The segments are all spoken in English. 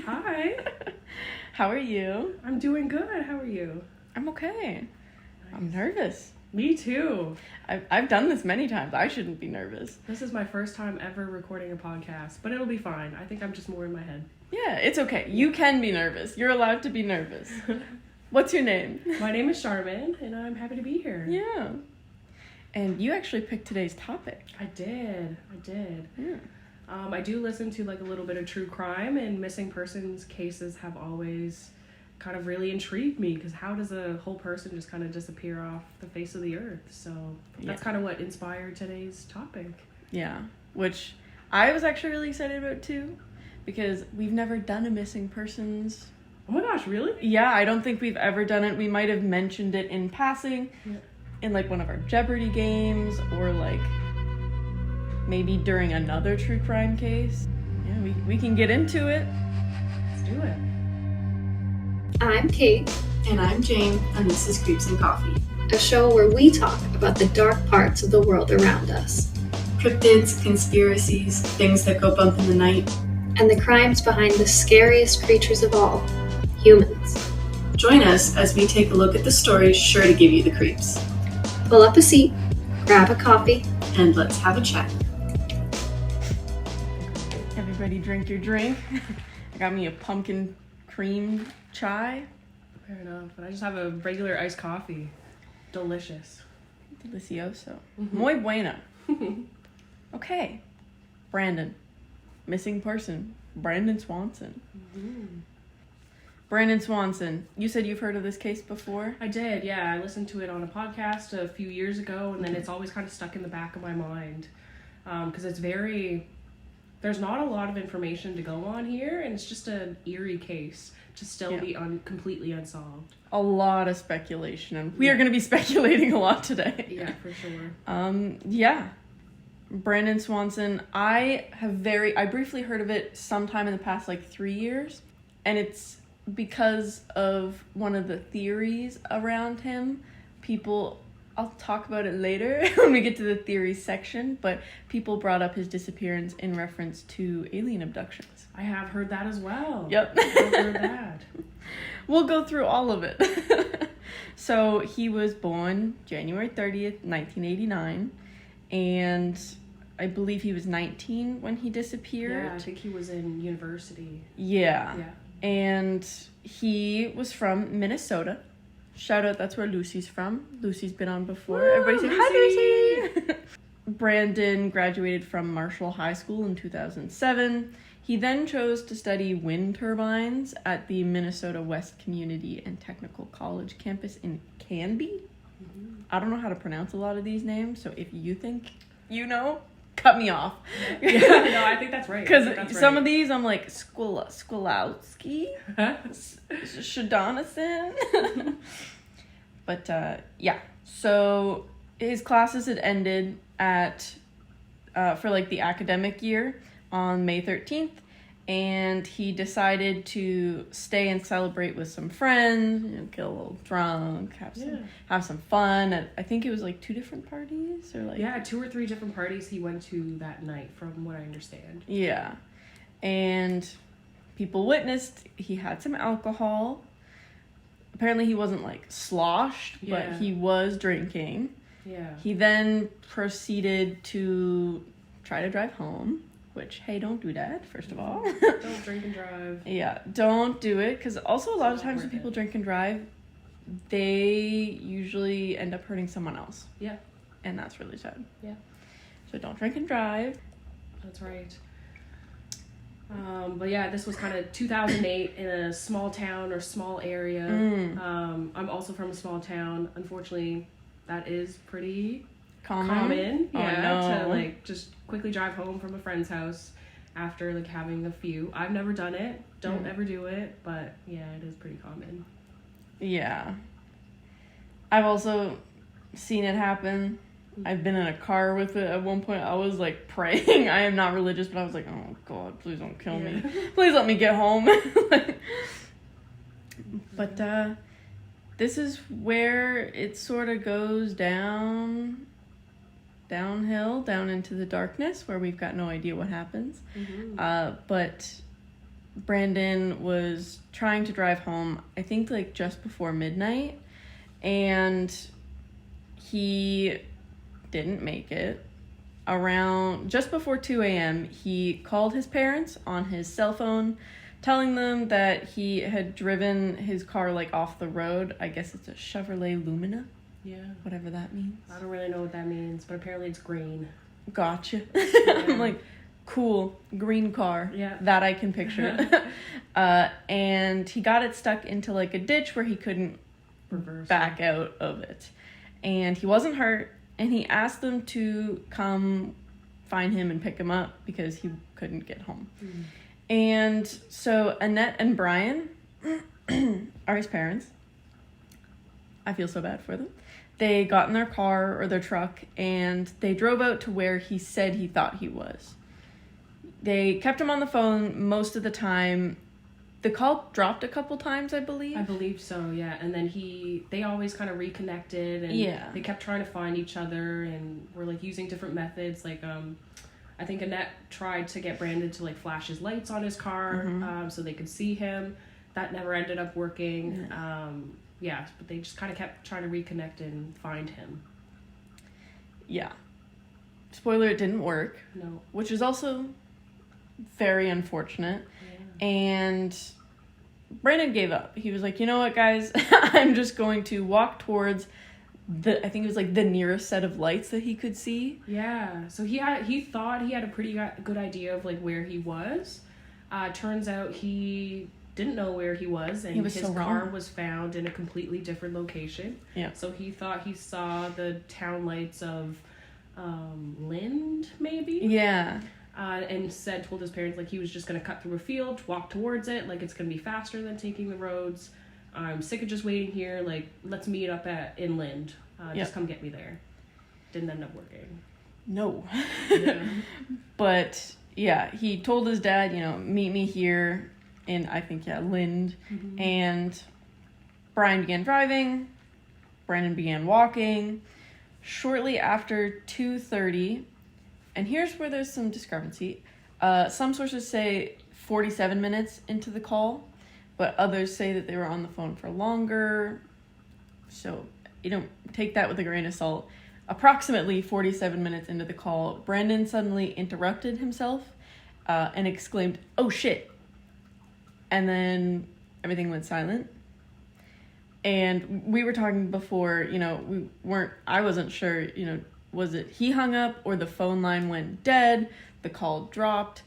Hi. How are you? I'm doing good. How are you? I'm okay. Nice. I'm nervous. Me too. I've done this many times. I shouldn't be nervous. This is my first time ever recording a podcast, but it'll be fine. I think I'm just more in my head. Yeah, it's okay. You can be nervous. You're allowed to be nervous. What's your name? My name is Sharman, and I'm happy to be here. Yeah. And you actually picked today's topic. I did. Yeah. I do listen to like a little bit of true crime, and missing persons cases have always kind of really intrigued me, because how does a whole person just kind of disappear off the face of the earth? So that's kind of what inspired today's topic. Yeah, which I was actually really excited about too, because we've never done a missing persons. Oh my gosh, really? Yeah, I don't think we've ever done it. We might have mentioned it in passing in like one of our Jeopardy games, or like maybe during another true crime case. Yeah, we can get into it. Let's do it. I'm Kate, And I'm Jane, and this is Creeps and Coffee. a show where we talk about the dark parts of the world around us Cryptids, conspiracies, things that go bump in the night. and the crimes behind the scariest creatures of all, humans. Join us as we take a look at the stories sure to give you the creeps. Pull up a seat, grab a coffee, And let's have a chat. Everybody drink your drink. I got me a pumpkin cream chai. Fair enough. But I just have a regular iced coffee. Delicious. Delicioso. Muy bueno. Okay. Brandon. Missing person. Brandon Swanson. Brandon Swanson. You said you've heard of this case before? I did, yeah. I listened to it on a podcast a few years ago, and then it's always kind of stuck in the back of my mind. Because there's not a lot of information to go on here, and it's just an eerie case to still be completely unsolved. A lot of speculation, and we are going to be speculating a lot today. Yeah, for sure. Yeah. Brandon Swanson, I briefly heard of it sometime in the past, like 3 years, and it's because of one of the theories around him. I'll talk about it later when we get to the theories section, but people brought up his disappearance in reference to alien abductions. I have heard that as well. Yep. I've heard that. We'll go through all of it. So he was born January 30th, 1989, and I believe he was 19 when he disappeared. Yeah, I think he was in university. Yeah. Yeah. And he was from Minnesota. Shout out, that's where Lucy's from. Lucy's been on before. Woo, Everybody say, hi, Lucy! Brandon graduated from Marshall High School in 2007. He then chose to study wind turbines at the Minnesota West Community and Technical College campus in Canby. I don't know how to pronounce a lot of these names, so if you think you know, cut me off. Yeah, no, I think that's right. Because some of these I'm like, Skolowski, Shadonison. But yeah, so his classes had ended for like the academic year on May 13th, and he decided to stay and celebrate with some friends, get a little drunk, have some fun. I think it was like 2 different parties, or like 2 or 3 different parties he went to that night, from what I understand. Yeah, and people witnessed he had some alcohol. Apparently he wasn't like sloshed, but he was drinking. Yeah. He then proceeded to try to drive home, which, hey, don't do that, first of all. Don't drink and drive. Yeah, don't do it, because also a lot of times when people drink and drive, they usually end up hurting someone else. Yeah. And that's really sad. Yeah. So don't drink and drive. That's right. But yeah, this was kind of 2008 in a small town or small area. I'm also from a small town. Unfortunately, that is pretty common. Yeah, to like just quickly drive home from a friend's house after like having a few. I've never done it. Don't ever do it. But yeah, it is pretty common. Yeah. I've also seen it happen. I've been in a car with it at one point. I was like praying. I am not religious, but I was like, oh God, please don't kill me. Please let me get home. But this is where it sort of goes downhill, down into the darkness, where we've got no idea what happens. But Brandon was trying to drive home, I think, like, just before midnight, and he didn't make it. Around just before 2 a.m., he called his parents on his cell phone, telling them that he had driven his car, like, off the road. I guess it's a Chevrolet Lumina. Yeah. Whatever that means. I don't really know what that means, but apparently it's green. Gotcha. Yeah. I'm like, cool, green car. Yeah. That I can picture. And he got it stuck into, like, a ditch where he couldn't back out of it. And he wasn't hurt, and he asked them to come find him and pick him up because he couldn't get home. Mm. And so Annette and Brian are his parents. I feel so bad for them. They got in their car or their truck, and they drove out to where he said he thought he was. They kept him on the phone most of the time. The call dropped a couple times, I believe. I believe so, yeah. And then they always kind of reconnected, and they kept trying to find each other, and were, like, using different methods. Like, I think Annette tried to get Brandon to, like, flash his lights on his car, so they could see him. That never ended up working. Yeah. But they just kind of kept trying to reconnect and find him. Yeah. Spoiler, it didn't work. No. Which is also very unfortunate. Yeah. And Brandon gave up. He was like, you know what, guys? I'm just going to walk towards I think it was, like, the nearest set of lights that he could see. Yeah. So he thought he had a pretty good idea of, like, where he was. Turns out he didn't know where he was, and his car was found in a completely different location. Yeah. So he thought he saw the town lights of Lind, maybe? Yeah. And told his parents, like, he was just going to cut through a field, walk towards it, like, it's going to be faster than taking the roads. I'm sick of just waiting here, like, let's meet up in Lind. Just come get me there. Didn't end up working. No. Yeah. But, yeah, he told his dad, meet me here in, I think, Lind. Mm-hmm. And Brian began driving. Brandon began walking. Shortly after 2:30, and here's where there's some discrepancy. Some sources say 47 minutes into the call, but others say that they were on the phone for longer. So, take that with a grain of salt. Approximately 47 minutes into the call, Brandon suddenly interrupted himself and exclaimed, "Oh shit." And then everything went silent. And we were talking before, I wasn't sure, was it he hung up or the phone line went dead, the call dropped.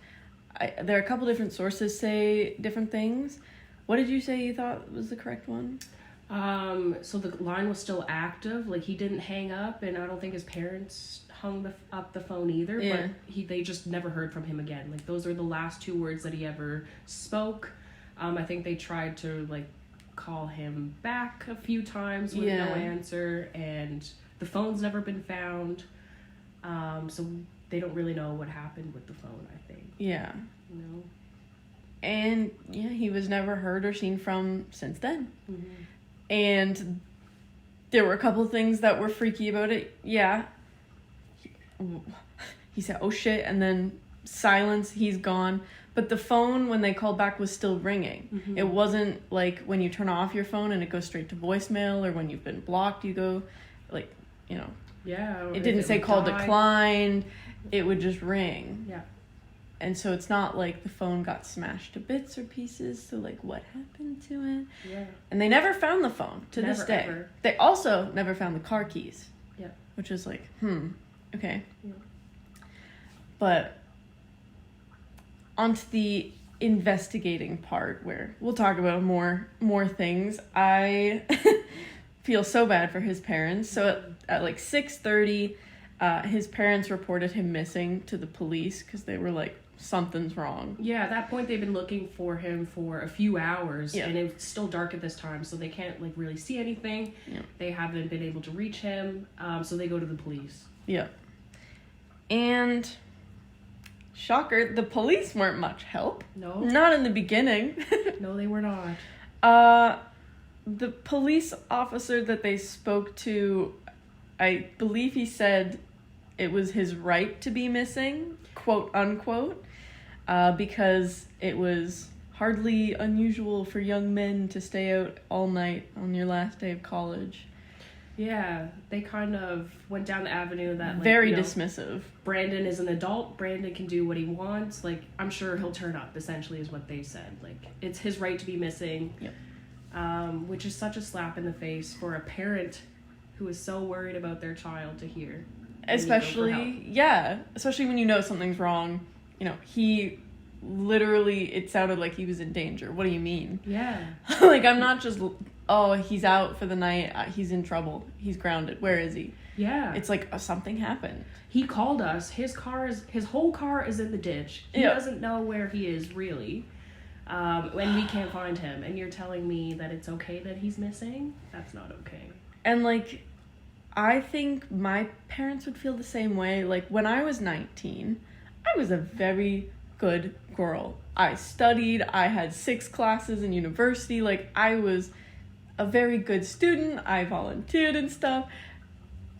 There are a couple different sources say different things. What did you say you thought was the correct one? So the line was still active, like, he didn't hang up, and I don't think his parents hung up the phone either, but they just never heard from him again. Like, those are the last two words that he ever spoke. I think they tried to, like, call him back a few times with no answer, and the phone's never been found. So they don't really know what happened with the phone, I think. Yeah. And, he was never heard or seen from since then. Mm-hmm. And there were a couple of things that were freaky about it. Yeah. He said, "Oh shit," and then silence, he's gone. But the phone, when they called back, was still ringing. Mm-hmm. It wasn't like when you turn off your phone and it goes straight to voicemail, or when you've been blocked, you go, like, Yeah. It didn't say call declined. It would just ring. Yeah. And so it's not like the phone got smashed to bits or pieces. So, like, what happened to it? Yeah. And they never found the phone to this day. Ever. They also never found the car keys. Yeah. Which is like, okay. Yeah. But onto the investigating part, where we'll talk about more things. I feel so bad for his parents. So at like 6:30, his parents reported him missing to the police because they were like, something's wrong. Yeah, at that point they've been looking for him for a few hours, and it's still dark at this time, so they can't, like, really see anything. Yeah. They haven't been able to reach him, so they go to the police. Yeah. And shocker, the police weren't much help. No. Not in the beginning. No, they were not. The police officer that they spoke to, I believe he said it was his right to be missing, quote unquote, because it was hardly unusual for young men to stay out all night on your last day of college. Yeah, they kind of went down the avenue that, like, very dismissive. Brandon is an adult. Brandon can do what he wants. Like, I'm sure he'll turn up, essentially, is what they said. Like, it's his right to be missing. Yep. Which is such a slap in the face for a parent who is so worried about their child to hear. Especially when you know something's wrong. You know, he literally, it sounded like he was in danger. What do you mean? Yeah. Like, I'm not just, oh, he's out for the night, he's in trouble, he's grounded, where is he? Yeah. It's like, something happened. He called us, his whole car is in the ditch. He doesn't know where he is, really. And we can't find him. And you're telling me that it's okay that he's missing? That's not okay. And, like, I think my parents would feel the same way. Like, when I was 19, I was a very good girl. I studied, I had 6 classes in university, like, I was a very good student, I volunteered and stuff.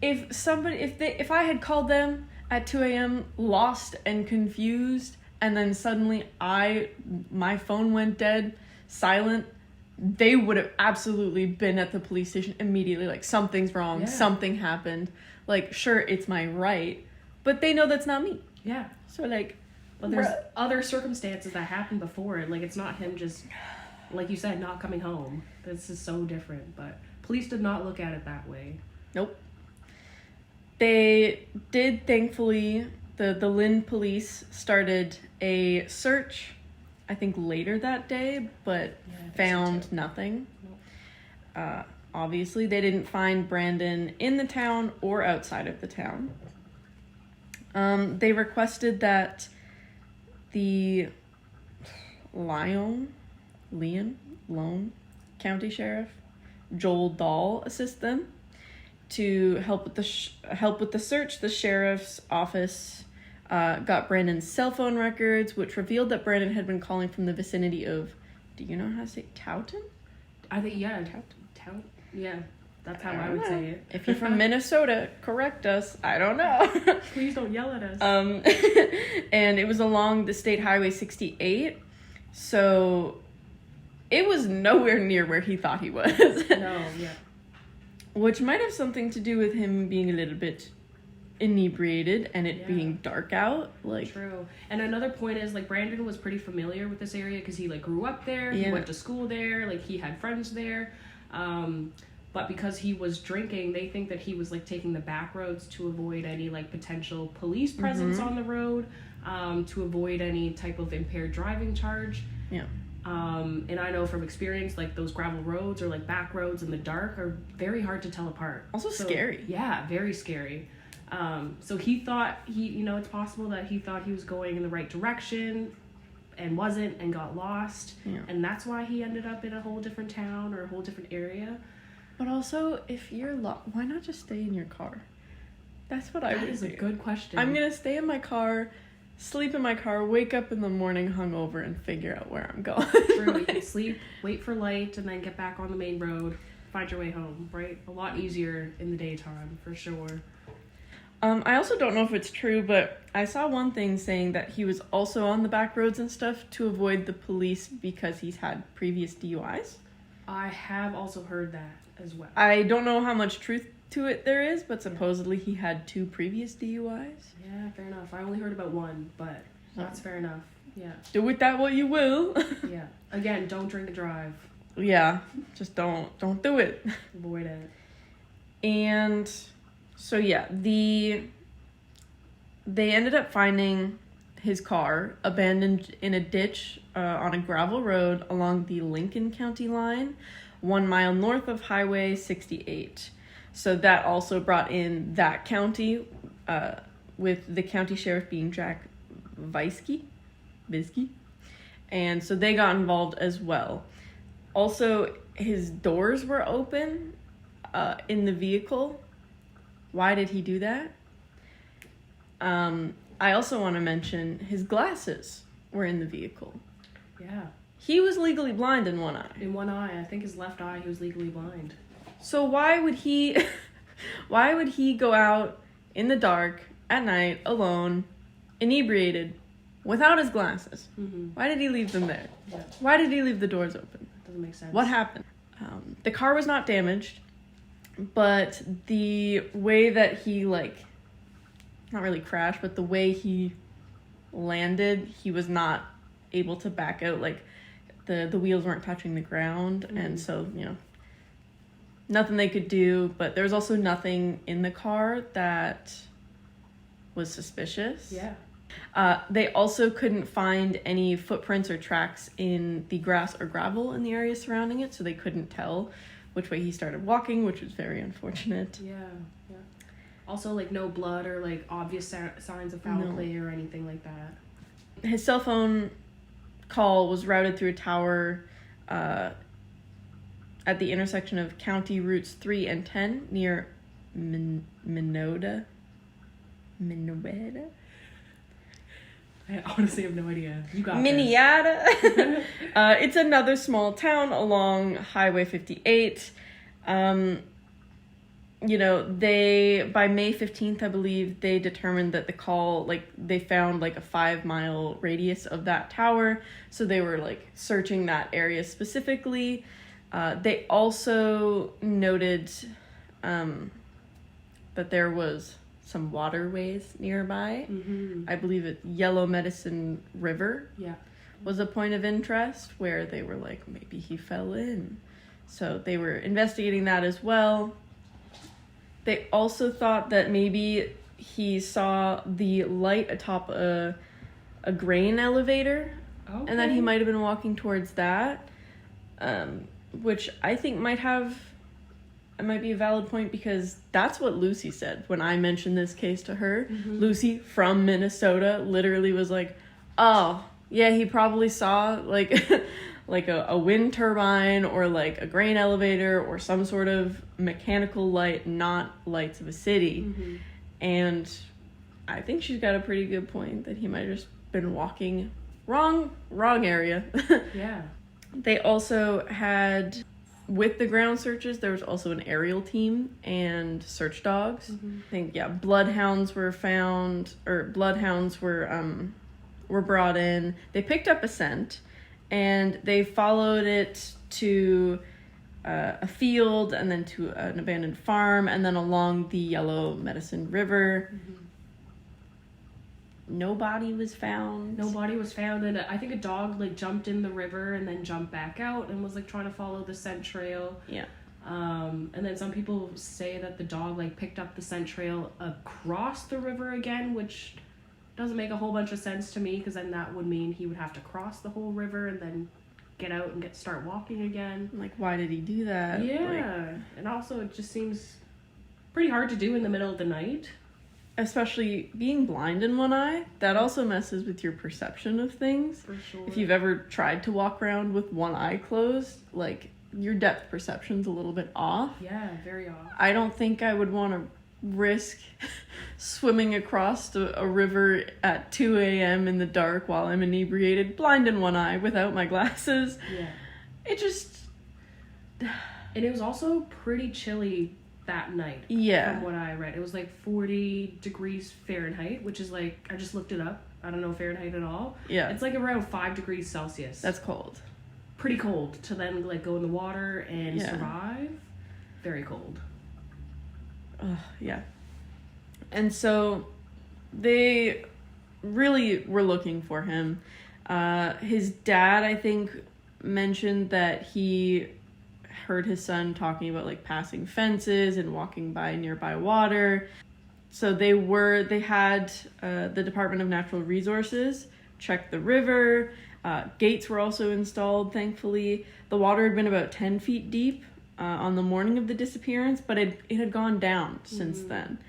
If I had called them at 2 a.m. lost and confused, and then suddenly my phone went dead, silent, they would have absolutely been at the police station immediately, like, something's wrong, something happened. Like, sure, it's my right, but they know that's not me. Yeah. So, like, well, there's other circumstances that happened before it. Like, it's not him just, like you said, not coming home. This is so different, but police did not look at it that way. Nope. They did, thankfully, the Lynn police started a search, I think later that day, but found nothing. Nope. Obviously, they didn't find Brandon in the town or outside of the town. They requested that the Lyon County Sheriff Joel Dahl assist them to help with the search. The sheriff's office got Brandon's cell phone records, which revealed that Brandon had been calling from the vicinity of, do you know how to say Towton? I think, yeah, Towton. Yeah, that's how I would say it. If you're from Minnesota, correct us. I don't know. Please don't yell at us. And it was along the State Highway 68, so it was nowhere near where he thought he was. No, yeah. Which might have something to do with him being a little bit inebriated and it being dark out. Like, true. And another point is, like, Brandon was pretty familiar with this area because he, like, grew up there. He went to school there. Like, he had friends there. But because he was drinking, they think that he was, like, taking the back roads to avoid any, like, potential police presence on the road, to avoid any type of impaired driving charge. Yeah. And I know from experience, like, those gravel roads or, like, back roads in the dark are very hard to tell apart. Also scary. Yeah, very scary. So he thought it's possible that he thought he was going in the right direction and wasn't and got lost. Yeah. And that's why he ended up in a whole different town or a whole different area. But also, if you're lost, why not just stay in your car? That's what I would do. That is a good question. I'm going to stay in my car, sleep in my car, wake up in the morning hungover, and figure out where I'm going. True, you can sleep, wait for light, and then get back on the main road, find your way home, right? A lot easier in the daytime, for sure. I also don't know if it's true, but I saw one thing saying that he was also on the back roads and stuff to avoid the police because he's had previous DUIs. I have also heard that as well. I don't know how much truth to it there is, but supposedly he had 2 previous DUIs. Yeah, fair enough. I only heard about one, but that's fair enough. Yeah. Do with that what you will. Yeah. Again, don't drink and drive. Yeah, just don't do it. Avoid it. And so yeah, they ended up finding his car abandoned in a ditch on a gravel road along the Lincoln County line, 1 mile north of Highway 68. So that also brought in that county, with the county sheriff being Jack Visky. And so they got involved as well. Also, his doors were open in the vehicle. Why did he do that? I also want to mention his glasses were in the vehicle. Yeah. He was legally blind in one eye. In one eye. I think his left eye, he was legally blind. So why would he go out in the dark at night alone, inebriated, without his glasses. Mm-hmm. Why did he leave them there? Yeah. Why did he leave the doors open? Doesn't make sense. What happened? The car was not damaged, but the way that he, like, not really crashed, but the way he landed, he was not able to back out. Like, the wheels weren't touching the ground, and so, you know, nothing they could do. But there was also nothing in the car that was suspicious. Yeah. They also couldn't find any footprints or tracks in the grass or gravel in the area surrounding it, so they couldn't tell which way he started walking, which was very unfortunate. Yeah. Also, like, no blood or, like, obvious signs of foul play or anything like that. His cell phone call was routed through a tower at the intersection of County Routes 3 and 10 near Minota. I honestly have no idea. You got Minneota. It's another small town along Highway 58. You know, by May 15th, I believe, they determined that the call, like, they found, like, a 5-mile radius of that tower. So they were, like, searching that area specifically. They also noted that there was some waterways nearby. Mm-hmm. I believe it Yellow Medicine River was a point of interest where they were like, maybe he fell in. So they were investigating that as well. They also thought that maybe he saw the light atop a grain elevator, and that he might have been walking towards that, which I think might be a valid point, because that's what Lucy said when I mentioned this case to her. Mm-hmm. Lucy from Minnesota literally was like, oh, yeah, he probably saw, like, like a wind turbine or, like, a grain elevator or some sort of mechanical light, not lights of a city. Mm-hmm. And I think she's got a pretty good point that he might have just been walking wrong area. Yeah. They also had... With the ground searches, there was also an aerial team and search dogs. Mm-hmm. I think, bloodhounds were found, or bloodhounds were brought in. They picked up a scent, and they followed it to a field, and then to an abandoned farm, and then along the Yellow Medicine River. Mm-hmm. No body was found. And I think a dog, like, jumped in the river and then jumped back out and was, like, trying to follow the scent trail. Yeah. And then some people say that the dog, like, picked up the scent trail across the river again, which doesn't make a whole bunch of sense to me, because then that would mean he would have to cross the whole river and then get out and start walking again. Like, why did he do that? Yeah. And also, it just seems pretty hard to do in the middle of the night. Especially being blind in one eye, that also messes with your perception of things. For sure. If you've ever tried to walk around with one eye closed, like, your depth perception's a little bit off. Yeah, very off. I don't think I would want to risk swimming across a river at 2 a.m. in the dark while I'm inebriated, blind in one eye, without my glasses. Yeah. It just... And it was also pretty chilly that night. Yeah. From what I read. It was like 40 degrees Fahrenheit, which is like, I just looked it up. I don't know Fahrenheit at all. Yeah. It's like around 5 degrees Celsius. That's cold. Pretty cold to then, like, go in the water and survive. Very cold. Yeah. And so they really were looking for him. His dad, I think, mentioned that he heard his son talking about, like, passing fences and walking by nearby water. So they had the Department of Natural Resources check the river. Gates were also installed, thankfully. The water had been about 10 feet deep on the morning of the disappearance, but it had gone down since then.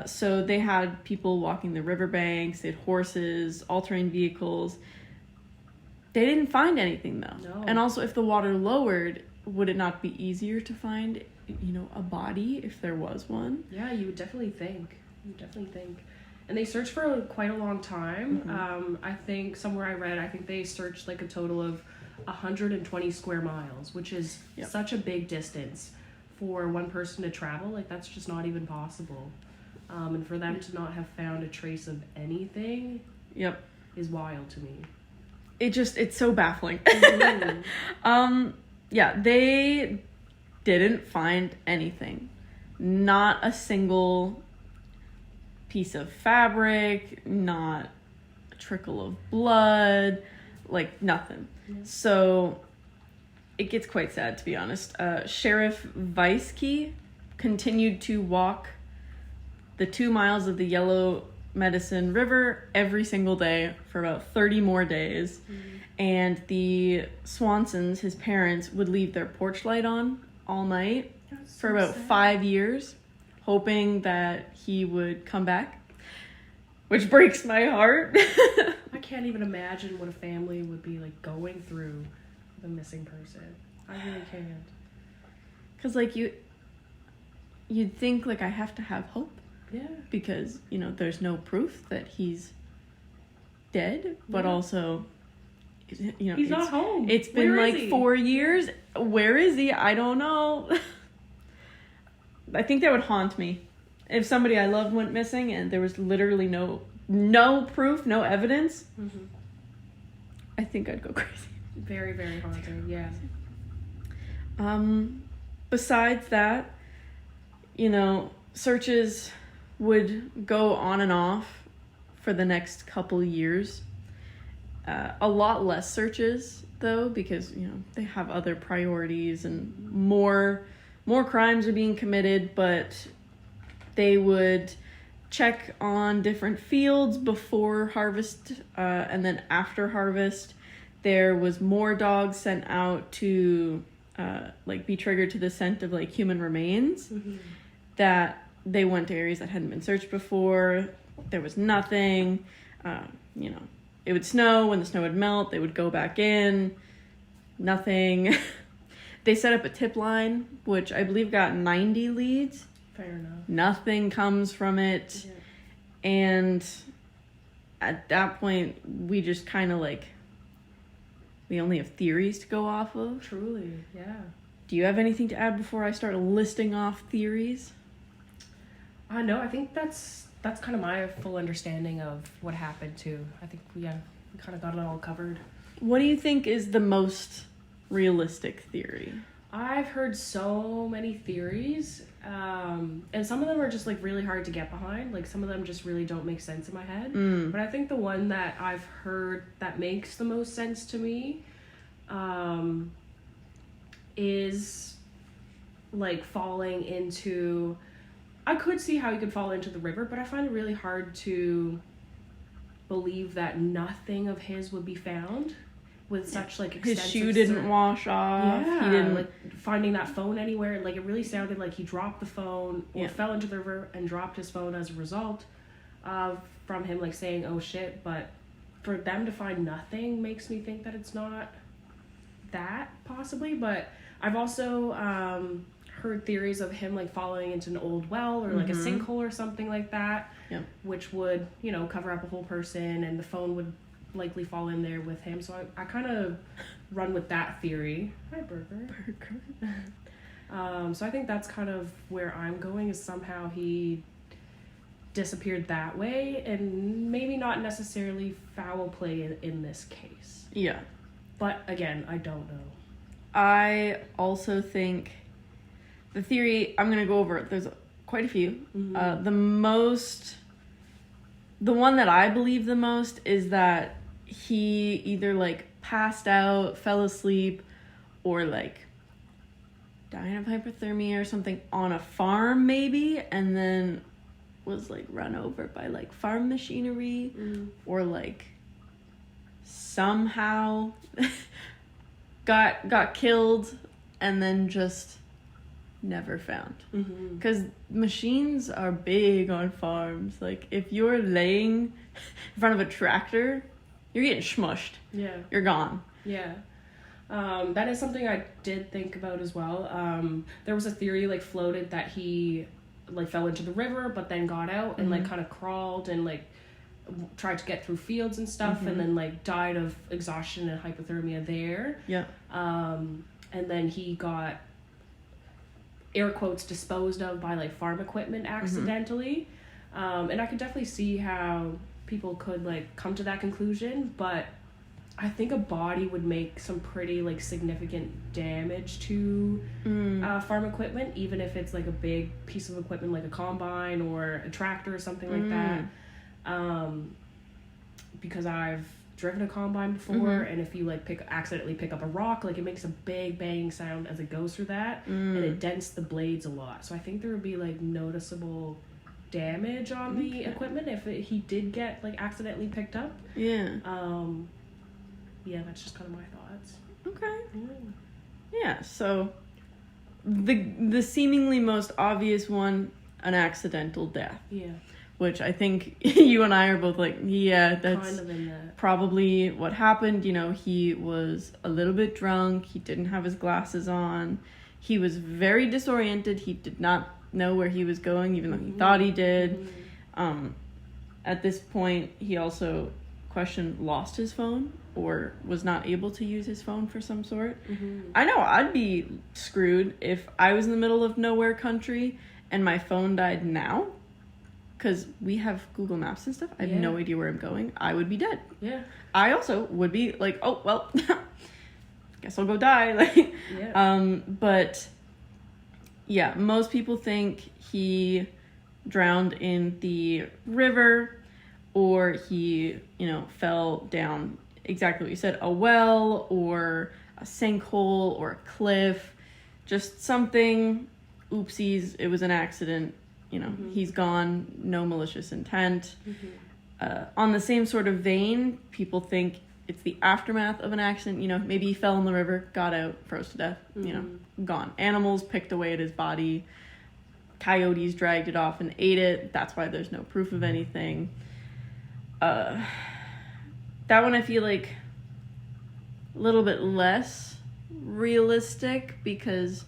So they had people walking the riverbanks, they had horses, all-terrain vehicles. They didn't find anything, though. No. And also, if the water lowered, would it not be easier to find, a body if there was one? Yeah, you would definitely think. And they searched for quite a long time. Mm-hmm. I think somewhere I read, I think they searched like a total of 120 square miles, which is such a big distance for one person to travel. Like, that's just not even possible. And for them to not have found a trace of anything is wild to me. It's so baffling. Mm-hmm. Yeah, they didn't find anything. Not a single piece of fabric, not a trickle of blood, like nothing. Yeah. So it gets quite sad, to be honest. Sheriff Weisky continued to walk the 2 miles of the Yellow Medicine River every single day for about 30 more days. Mm-hmm. And the Swansons, his parents, would leave their porch light on all night for about 5 years, hoping that he would come back, which breaks my heart. I can't even imagine what a family would be like going through with a missing person. I really can't. Because, like, you'd think, like, I have to have hope. Yeah. Because, you know, there's no proof that he's dead, but also, you know, he's not home. It's been like 4 years. Where is he? I don't know. I think that would haunt me. If somebody I loved went missing and there was literally no proof, no evidence, mm-hmm. I think I'd go crazy. Very, very haunting, yeah. Besides that, you know, searches would go on and off for the next couple years. A lot less searches, though, because, you know, they have other priorities and more crimes are being committed, but they would check on different fields before harvest, and then after harvest, there was more dogs sent out to, like, be triggered to the scent of, like, human remains, mm-hmm. that they went to areas that hadn't been searched before. There was nothing. You know, it would snow. When the snow would melt, they would go back in. Nothing. They set up a tip line, which I believe got 90 leads. Fair enough. Nothing comes from it. Yeah. And at that point, we just kind of, like, we only have theories to go off of. Truly, yeah. Do you have anything to add before I start listing off theories? No, I think that's kind of my full understanding of what happened too. I think we kind of got it all covered. What do you think is the most realistic theory? I've heard so many theories, and some of them are just like really hard to get behind. Like some of them just really don't make sense in my head. But I think the one that I've heard that makes the most sense to me is like falling into... I could see how he could fall into the river, but I find it really hard to believe that nothing of his would be found with such like extensive... His shoe didn't wash off. Yeah, he didn't like finding that phone anywhere. Like it really sounded like he dropped the phone or fell into the river and dropped his phone as a result from him like saying, "Oh shit!" But for them to find nothing makes me think that it's not that possibly. But I've also heard theories of him like falling into an old well or like a sinkhole or something like that, which would, you know, cover up a whole person and the phone would likely fall in there with him. So I kind of run with that theory. Hi, Burger. So I think that's kind of where I'm going, is somehow he disappeared that way and maybe not necessarily foul play in this case. Yeah. But again, I don't know. I also think the theory, I'm going to go over it. There's quite a few. Mm-hmm. The one that I believe the most is that he either like passed out, fell asleep, or like died of hypothermia or something on a farm maybe, and then was like run over by like farm machinery, or like somehow got killed and then just never found. Because machines are big on farms. Like if you're laying in front of a tractor, you're getting smushed. Yeah. You're gone. Yeah. That is something I did think about as well. There was a theory like floated that he like fell into the river but then got out and like kind of crawled and like tried to get through fields and stuff and then like died of exhaustion and hypothermia there. Yeah. And then he got, air quotes, disposed of by like farm equipment accidentally. And I could definitely see how people could like come to that conclusion, but I think a body would make some pretty like significant damage to farm equipment, even if it's like a big piece of equipment like a combine or a tractor or something like that. Because I've driven a combine before, and if you like accidentally pick up a rock, like it makes a big banging sound as it goes through that, and it dents the blades a lot. So I think there would be like noticeable damage on the equipment if he did get like accidentally picked up. Yeah, that's just kind of my thoughts. Okay. Yeah, so the seemingly most obvious one, an accidental death. Yeah. Which I think you and I are both like, yeah, that's kind of in that. Probably what happened. You know, he was a little bit drunk. He didn't have his glasses on. He was very disoriented. He did not know where he was going, even though he thought he did. At this point, he also lost his phone or was not able to use his phone for some sort. I know I'd be screwed if I was in the middle of nowhere country and my phone died now, because we have Google Maps and stuff. I have no idea where I'm going. I would be dead. Yeah. I also would be like, oh, well, guess I'll go die. Like, but yeah, most people think he drowned in the river, or he, fell down exactly what you said, a well or a sinkhole or a cliff, just something, oopsies, it was an accident, he's gone, no malicious intent. On the same sort of vein, people think it's the aftermath of an accident, maybe he fell in the river, got out, froze to death, gone. Animals picked away at his body, coyotes dragged it off and ate it, that's why there's no proof of anything. That one I feel like a little bit less realistic, because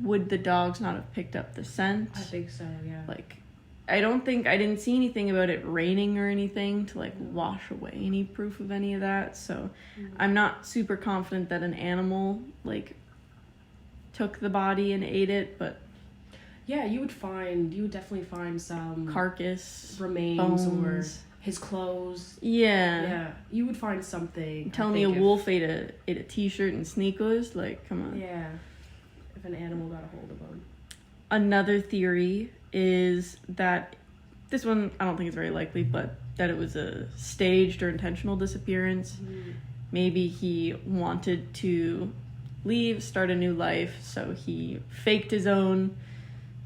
would the dogs not have picked up the scent? I think so, yeah. Like, I didn't see anything about it raining or anything to like wash away any proof of any of that, so I'm not super confident that an animal like took the body and ate it, but yeah, you would definitely find some carcass, remains, bones, or his clothes. Yeah, you would find something. Tell me a wolf ate a t-shirt and sneakers, like, come on. Yeah, if an animal got a hold of them. Another theory is that, this one I don't think is very likely, but that it was a staged or intentional disappearance. Maybe he wanted to leave, start a new life, so he faked his own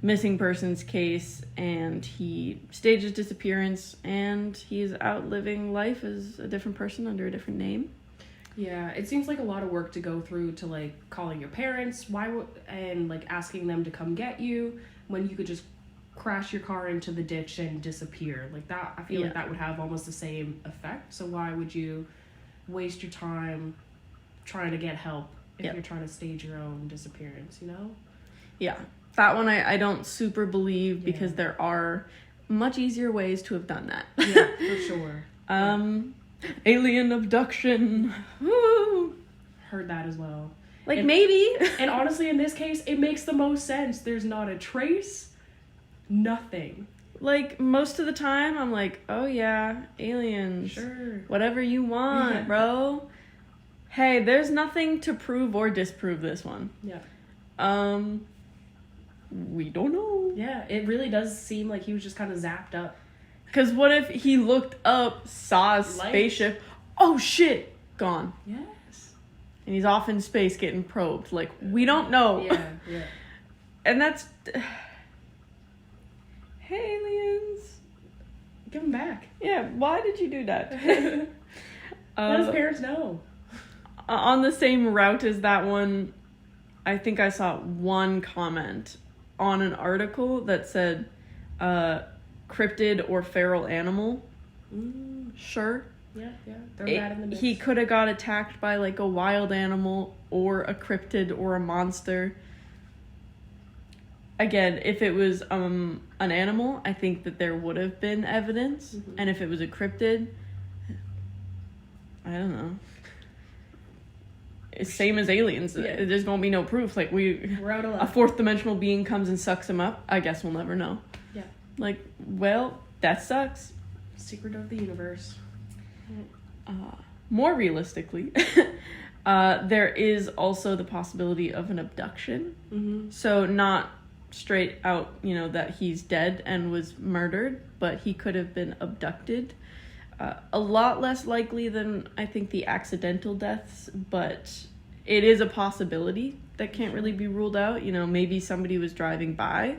missing persons case, and he staged his disappearance, and he's out living life as a different person under a different name. Yeah, it seems like a lot of work to go through to like calling your parents, and like asking them to come get you, when you could just crash your car into the ditch and disappear. Like that, I feel like that would have almost the same effect. So why would you waste your time trying to get help if you're trying to stage your own disappearance, Yeah. That one I don't super believe, because there are much easier ways to have done that. Yeah, for sure. Alien abduction. Woo! Heard that as well. Like, maybe. And honestly, in this case, it makes the most sense. There's not a trace. Nothing. Like, most of the time, I'm like, oh yeah, aliens. Sure. Whatever you want, bro. Hey, there's nothing to prove or disprove this one. Yeah. We don't know. Yeah, it really does seem like he was just kind of zapped up. Because what if he looked up, saw a spaceship, oh shit, gone. Yes. And he's off in space getting probed. Like, we don't know. Yeah. And that's... Hey, aliens. Give him back. Yeah, why did you do that? Let his parents know. On the same route as that one, I think I saw one comment on an article that said cryptid or feral animal. Sure. Yeah. Throw that in the mix. He could have got attacked by like a wild animal or a cryptid or a monster. Again, if it was an animal, I think that there would have been evidence. And if it was a cryptid, I don't know. It's same as aliens. Yeah. There's gonna be no proof. Like, we're out of luck. A fourth dimensional being comes and sucks him up. I guess we'll never know. Yeah. Like, well, that sucks. Secret of the universe. More realistically, there is also the possibility of an abduction. Mm-hmm. So not straight out, that he's dead and was murdered, but he could have been abducted. A lot less likely than, I think, the accidental deaths, but it is a possibility that can't really be ruled out. Maybe somebody was driving by.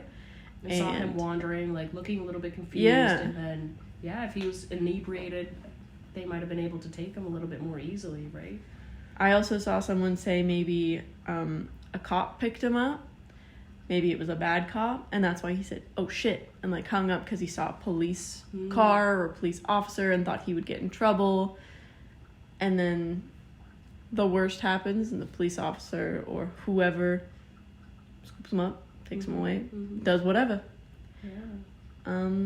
They saw him wandering, looking a little bit confused. Yeah. And then, if he was inebriated, they might have been able to take him a little bit more easily, right? I also saw someone say maybe a cop picked him up. Maybe it was a bad cop, and that's why he said, "Oh shit," and hung up because he saw a police car or a police officer and thought he would get in trouble. And then the worst happens, and the police officer or whoever scoops him up, takes him away, does whatever. Yeah.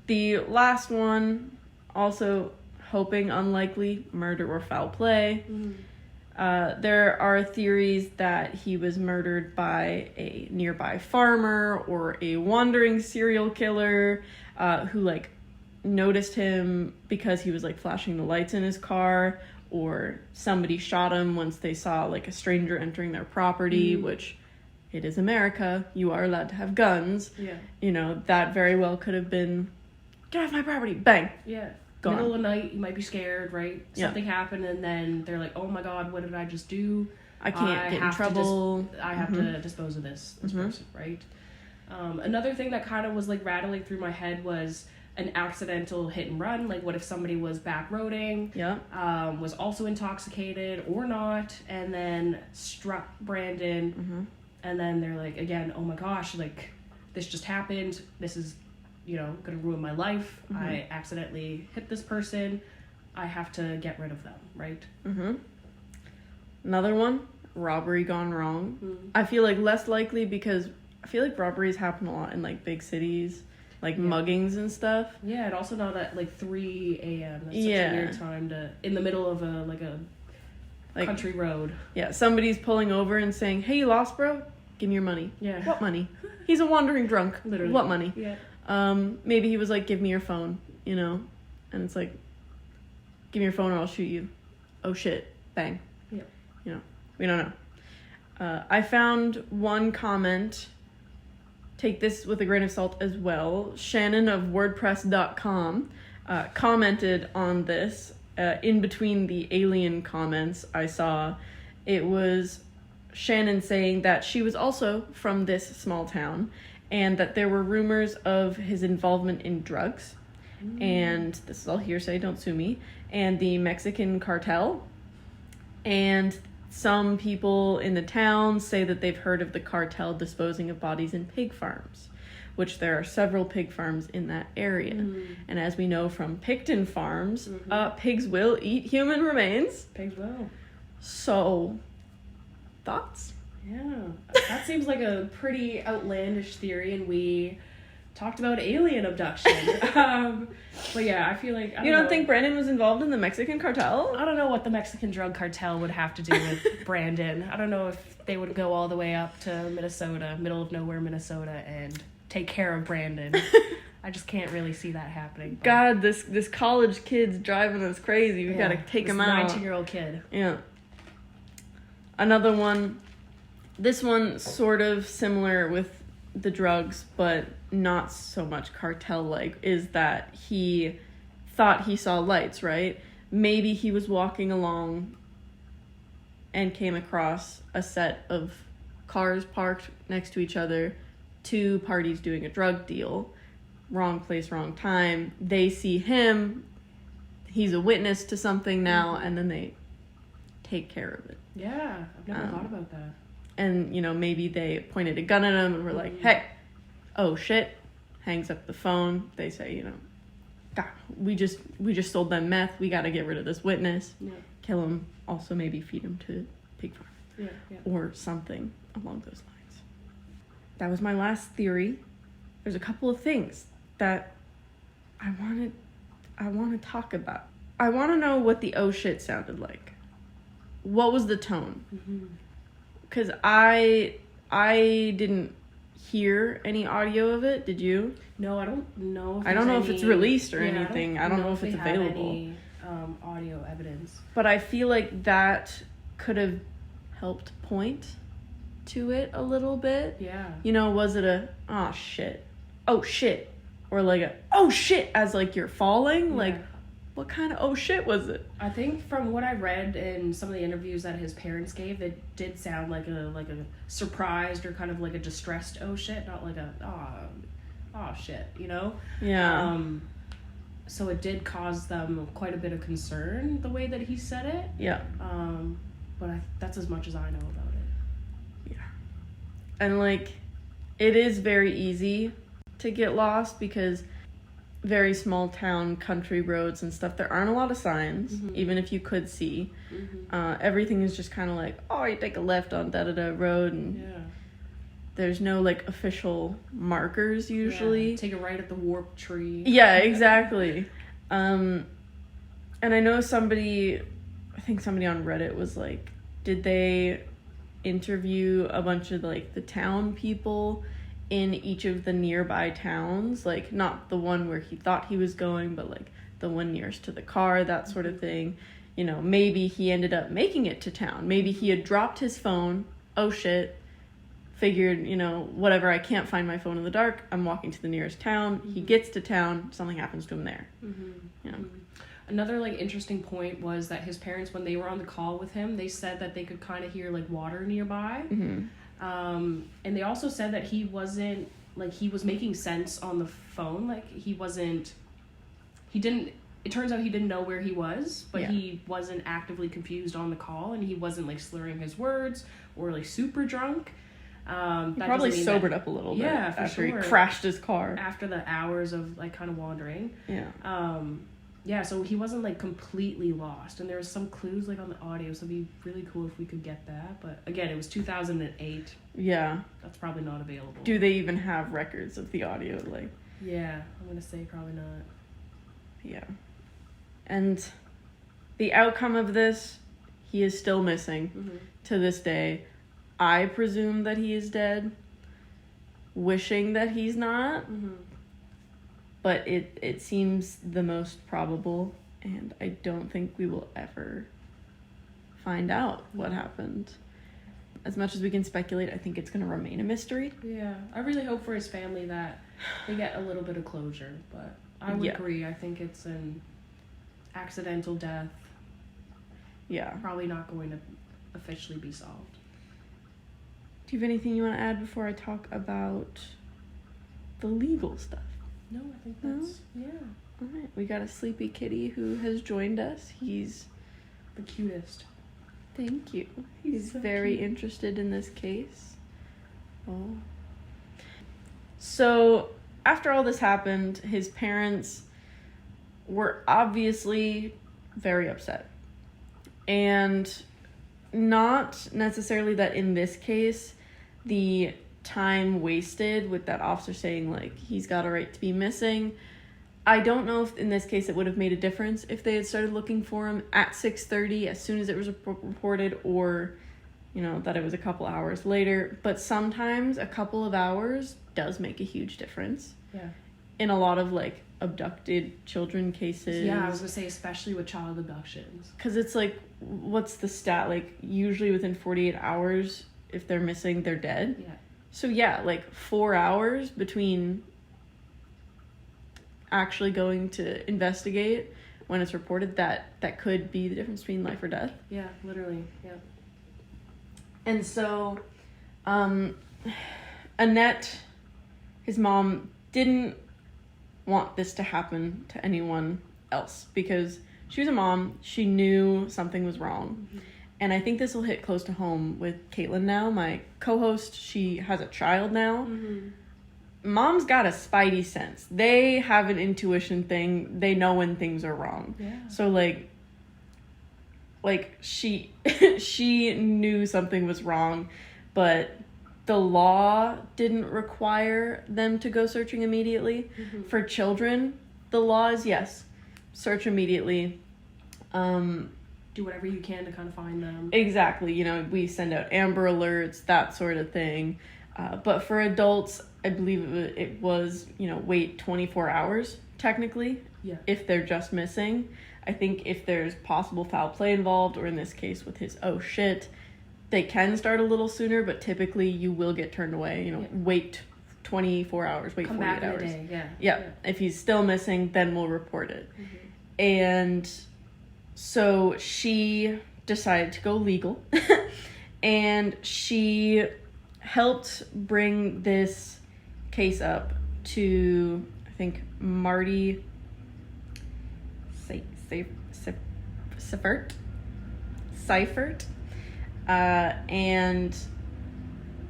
The last one, also hoping unlikely, murder or foul play. There are theories that he was murdered by a nearby farmer or a wandering serial killer who noticed him because he was flashing the lights in his car, or somebody shot him once they saw a stranger entering their property, which it is America. You are allowed to have guns. Yeah. That very well could have been, get off my property, bang. Yeah. Gone. Middle of the night, you might be scared, right? Something happened, and then they're like, "Oh my God, what did I just do? I can't get in trouble. I have to dispose of this person," right? Another thing that kind of was rattling through my head was an accidental hit and run. What if somebody was back roading, was also intoxicated or not, and then struck Brandon, and then they're like, again, "Oh my gosh, this just happened. This is gonna ruin my life. I accidentally hit this person. I have to get rid of them," right? Another one, robbery gone wrong. I feel less likely because I feel robberies happen a lot in big cities, muggings and stuff. Yeah, and also not at 3 a.m. That's such a weird time in the middle of a country road. Yeah, somebody's pulling over and saying, "Hey, you lost, bro? Give me your money." Yeah. What money? He's a wandering drunk. Literally. What money? Yeah. Maybe he was "Give me your phone," and it's "Give me your phone or I'll shoot you." Oh shit, bang. Yeah. We don't know. I found one comment, take this with a grain of salt as well. Shannon of WordPress.com commented on this. In between the alien comments I saw, it was Shannon saying that she was also from this small town, and that there were rumors of his involvement in drugs, and this is all hearsay, don't sue me, and the Mexican cartel. And some people in the town say that they've heard of the cartel disposing of bodies in pig farms, which there are several pig farms in that area. And as we know from Picton farms, pigs will eat human remains. Pigs will. So, thoughts? Yeah, that seems like a pretty outlandish theory, and we talked about alien abduction. But yeah, I feel you don't think Brandon was involved in the Mexican cartel? I don't know what the Mexican drug cartel would have to do with Brandon. I don't know if they would go all the way up to Minnesota, middle of nowhere Minnesota, and take care of Brandon. I just can't really see that happening. But God, this college kid's driving us crazy. We gotta take him out. 19-year-old kid. Yeah. Another one. This one sort of similar with the drugs, but not so much cartel-like, is that he thought he saw lights, right? Maybe he was walking along and came across a set of cars parked next to each other, two parties doing a drug deal. Wrong place, wrong time. They see him, he's a witness to something now, and then they take care of it. Yeah, I've never thought about that. And, maybe they pointed a gun at him and were like, "Hey, oh shit," hangs up the phone. They say, "God, we just sold them meth. We got to get rid of this witness." Yeah. Kill him. Also maybe feed him to pig farm. Yeah. Or something along those lines. That was my last theory. There's a couple of things that I want to talk about. I want to know what the "oh shit" sounded like. What was the tone? Because I didn't hear any audio of it. Did you? No, I don't know. I don't know if it's released or anything. I don't know if it's available. Any, audio evidence. But I feel like that could have helped point to it a little bit. Yeah. You know, was it a, oh shit, or like a, oh shit, as like you're falling? Yeah. Like, what kind of oh shit was it? I think from what I read in some of the interviews that his parents gave, it did sound like a surprised or kind of like a distressed oh shit, not like a oh shit, you know? Yeah. So it did cause them quite a bit of concern, the way that he said it. Yeah. But that's as much as I know about it. Yeah. And like, it is very easy to get lost because very small town country roads and stuff, there aren't a lot of signs, even if you could see. Everything is just kind of like, oh, you take a left on da-da-da road, and there's no like official markers usually. Yeah, take a right at the warp tree. Yeah, exactly. And I know I think somebody on Reddit was like, did they interview a bunch of like the town people in each of the nearby towns, like not the one where he thought he was going, but like the one nearest to the car, that sort of thing. You know, maybe he ended up making it to town. Maybe he had dropped his phone. Oh shit. Figured, you know, whatever, I can't find my phone in the dark. I'm walking to the nearest town. He gets to town. Something happens to him there. You know? Another like interesting point was that his parents, when they were on the call with him, they said that they could kind of hear like water nearby. And they also said that he wasn't, like, he was making sense on the phone. Like, it turns out he didn't know where he was, but he wasn't actively confused on the call, and he wasn't, like, slurring his words or, like, super drunk. He probably sobered up a little bit after he crashed his car. After the hours of, like, kind of wandering. Yeah. So he wasn't, like, completely lost. And there was some clues, like, on the audio, so it'd be really cool if we could get that. But, again, it was 2008. Yeah. That's probably not available. Do they even have records of the audio? Like? Yeah, I'm going to say probably not. Yeah. And the outcome of this, he is still missing to this day. I presume that he is dead. Wishing that he's not. But it seems the most probable, and I don't think we will ever find out what happened. As much as we can speculate, I think it's going to remain a mystery. Yeah, I really hope for his family that they get a little bit of closure, but I would agree. I think it's an accidental death. Yeah. Probably not going to officially be solved. Do you have anything you want to add before I talk about the legal stuff? No, I think that's, All right, we got a sleepy kitty who has joined us. He's the cutest. Thank you. He's so very cute. interested in this case. Oh. So, after all this happened, his parents were obviously very upset. And not necessarily that in this case, the time wasted with that officer saying, like, he's got a right to be missing. I don't know if in this case it would have made a difference if they had started looking for him at 6:30 as soon as it was reported, or, you know, that it was a couple hours later. But sometimes a couple of hours does make a huge difference. Yeah. In a lot of, like, abducted children cases. Yeah, I was going to say, especially with child abductions. Because it's like, what's the stat? Like, usually within 48 hours, if they're missing, they're dead. Yeah. So yeah, like 4 hours between actually going to investigate when it's reported, that could be the difference between life or death. Yeah, literally, yeah. And so, Annette, his mom, didn't want this to happen to anyone else because she was a mom. She knew something was wrong. And I think this will hit close to home with Caitlin now, my co-host. She has a child now. Mom's got a spidey sense. They have an intuition thing. They know when things are wrong. Yeah. So, like she she knew something was wrong, but the law didn't require them to go searching immediately. For children, the law is yes, search immediately. Do whatever you can to kind of find them. Exactly. You know, we send out Amber Alerts, that sort of thing. But for adults, I believe it was, wait 24 hours, technically, if they're just missing. I think if there's possible foul play involved, or in this case with his oh shit, they can start a little sooner, but typically you will get turned away, wait 24 hours, wait 48 hours. In a day. Yeah. If he's still missing, then we'll report it. And so she decided to go legal, and she helped bring this case up to, I think, Marty Seifert, and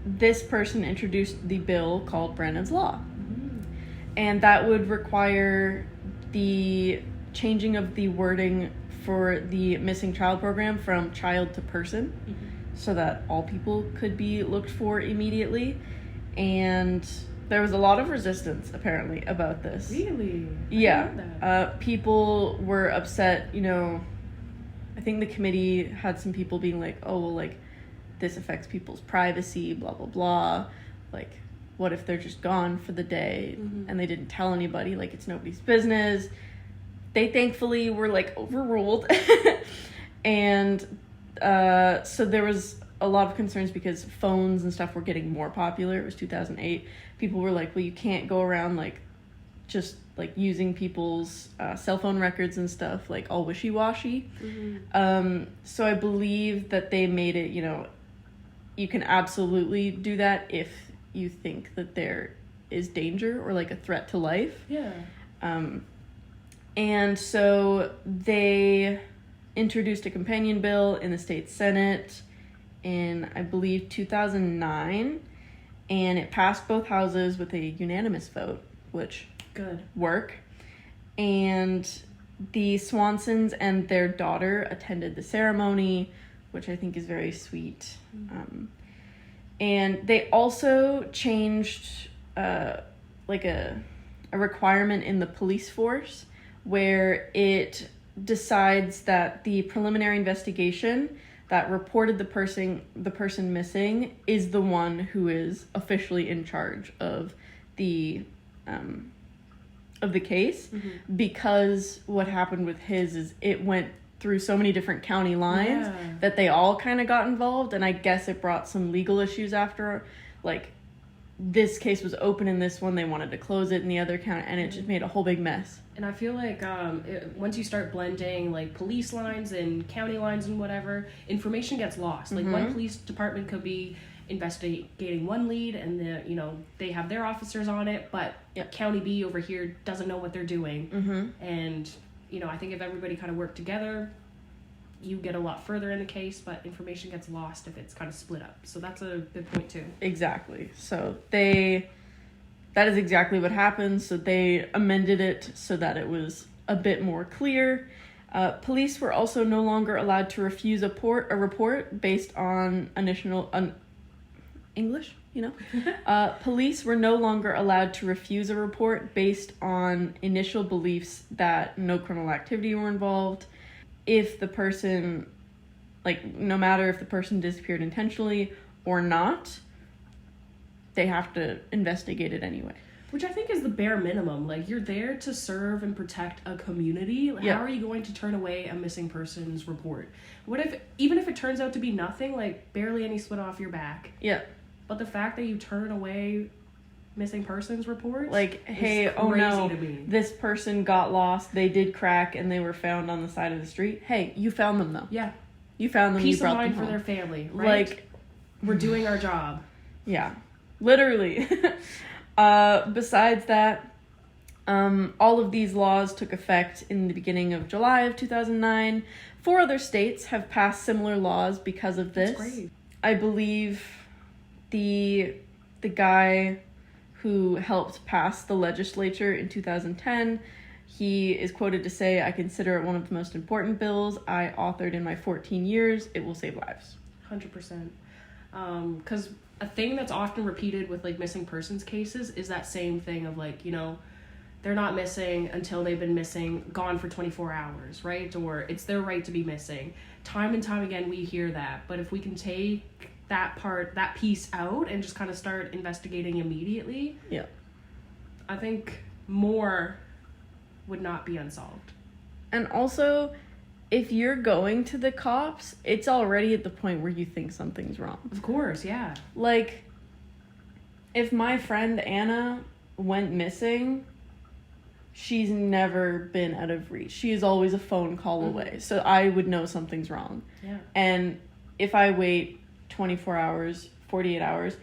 this person introduced the bill called Brandon's Law, and that would require the changing of the wording for the missing child program from child to person, so that all people could be looked for immediately. And there was a lot of resistance, apparently, about this. Really? Yeah. People were upset, I think the committee had some people being like, oh, well, like, this affects people's privacy, blah, blah, blah. Like, what if they're just gone for the day and they didn't tell anybody? Like, it's nobody's business. They thankfully were, like, overruled. And so there was a lot of concerns because phones and stuff were getting more popular. It was 2008. People were like, well, you can't go around, like, just, like, using people's cell phone records and stuff, like, all wishy-washy. So I believe that they made it, you can absolutely do that if you think that there is danger or, like, a threat to life. Yeah. And so they introduced a companion bill in the state Senate in, I believe, 2009, and it passed both houses with a unanimous vote, which good work. And the Swansons and their daughter attended the ceremony, which I think is very sweet. And they also changed like a requirement in the police force where it decides that the preliminary investigation that reported the person missing is the one who is officially in charge of the case, because what happened with his is it went through so many different county lines that they all kind of got involved, and I guess it brought some legal issues after, like, this case was open in this one, they wanted to close it in the other county, and it just made a whole big mess. And I feel like once you start blending, like, police lines and county lines and whatever, information gets lost. Like, one police department could be investigating one lead, and they have their officers on it, but County B over here doesn't know what they're doing. And I think if everybody kind of worked together, you get a lot further in the case, but information gets lost if it's kind of split up. So that's a good point too. Exactly. So that is exactly what happened. So they amended it so that it was a bit more clear. Police were also no longer allowed to refuse a report based on English, police were no longer allowed to refuse a report based on initial beliefs that no criminal activity were involved. If the person, no matter if the person disappeared intentionally or not, they have to investigate it anyway. Which I think is the bare minimum. Like, you're there to serve and protect a community. How are you going to turn away a missing person's report? What if, even if it turns out to be nothing, like, barely any sweat off your back? Yeah. But the fact that you turn away missing persons reports, like, hey, oh no, this person got lost, they did crack, and they were found on the side of the street. Hey, you found them though. Yeah. You found them. Peace you brought of mind them for home. their family, right? Like, we're doing our job. Yeah, literally. Besides that, all of these laws took effect in the beginning of July of 2009. 4 other states have passed similar laws because of this. That's great. I believe the guy who helped pass the legislature in 2010, he is quoted to say, "I consider it one of the most important bills I authored in my 14 years. It will save lives." 100%. Because a thing that's often repeated with, like, missing persons cases is that same thing of, like, they're not missing until they've been missing, gone for 24 hours, right? Or it's their right to be missing. Time and time again, we hear that. But if we can take that piece out and just kind of start investigating immediately, Yeah. I think more would not be unsolved. And also, if you're going to the cops, it's already at the point where you think something's wrong. Of course, yeah. Like, if my friend Anna went missing, she's never been out of reach. She is always a phone call away. So I would know something's wrong. Yeah. And if I wait 24 hours, 48 hours,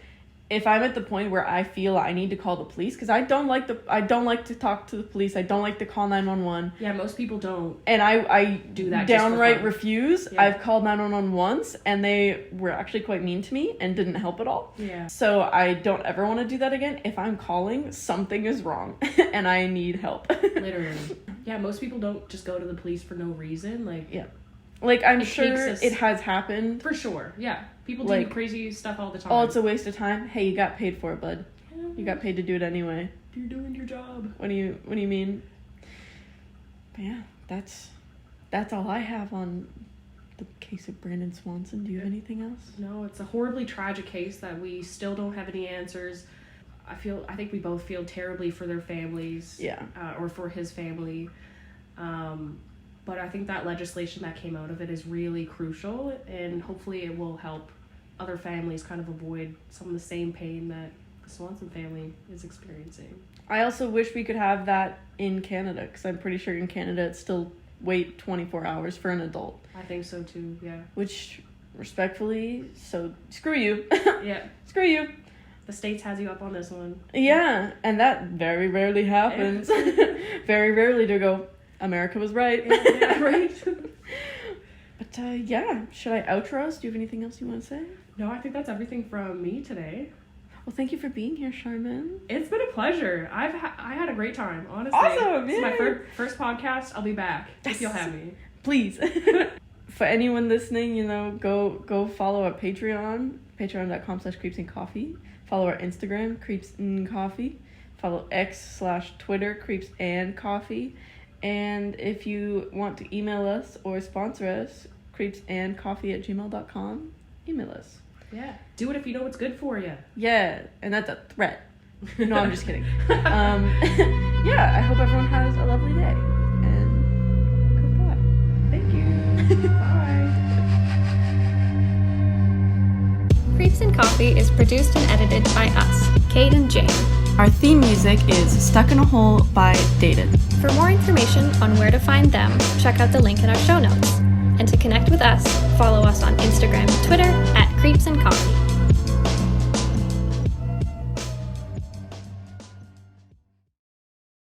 if I'm at the point where I feel I need to call the police, because I don't like to talk to the police, I don't like to call 911. Yeah, most people don't. And I do that downright refuse. Yeah. I've called 911 once, and they were actually quite mean to me and didn't help at all. Yeah. So I don't ever want to do that again. If I'm calling, something is wrong, and I need help. Literally. Yeah, most people don't just go to the police for no reason. Like, Yeah. Like, I'm It sure takes us- it has happened. for sure. Yeah. People do Like, crazy stuff all the time. Oh, it's a waste of time. Hey, you got paid for it, bud. You got paid to do it anyway. You're doing your job. What do you mean? But yeah, that's all I have on the case of Brandon Swanson. Do you have anything else? No, it's a horribly tragic case that we still don't have any answers. I think we both feel terribly for their families. Yeah. Or for his family. But I think that legislation that came out of it is really crucial, and hopefully it will help other families kind of avoid some of the same pain that the Swanson family is experiencing. I also wish we could have that in Canada, because I'm pretty sure in Canada it's still wait 24 hours for an adult. I think so too, yeah. Which, respectfully, so screw you. Yeah. Screw you. The States has you up on this one. Yeah, and that very rarely happens. Very rarely to go, America was right. Yeah, right? But yeah, should I outro us? Do you have anything else you want to say? No, I think that's everything from me today. Well, thank you for being here, Sharman. It's been a pleasure. I had a great time, honestly. Awesome, It's my yay. first podcast. I'll be back if you'll have me. Please. For anyone listening, go follow our Patreon, patreon.com/creepsandcoffee. Follow our Instagram, creepsandcoffee. Follow X/Twitter, creepsandcoffee. And if you want to email us or sponsor us, creepsandcoffee@gmail.com. Email us. Yeah. Do it if you know what's good for you. Yeah, and that's a threat. No, I'm just kidding. Yeah, I hope everyone has a lovely day. And goodbye. Thank you. Bye. Creeps and Coffee is produced and edited by us, Kate and Jane. Our theme music is Stuck in a Hole by Dated. For more information on where to find them, check out the link in our show notes. And to connect with us, follow us on Instagram and Twitter @Creeps and Coffee.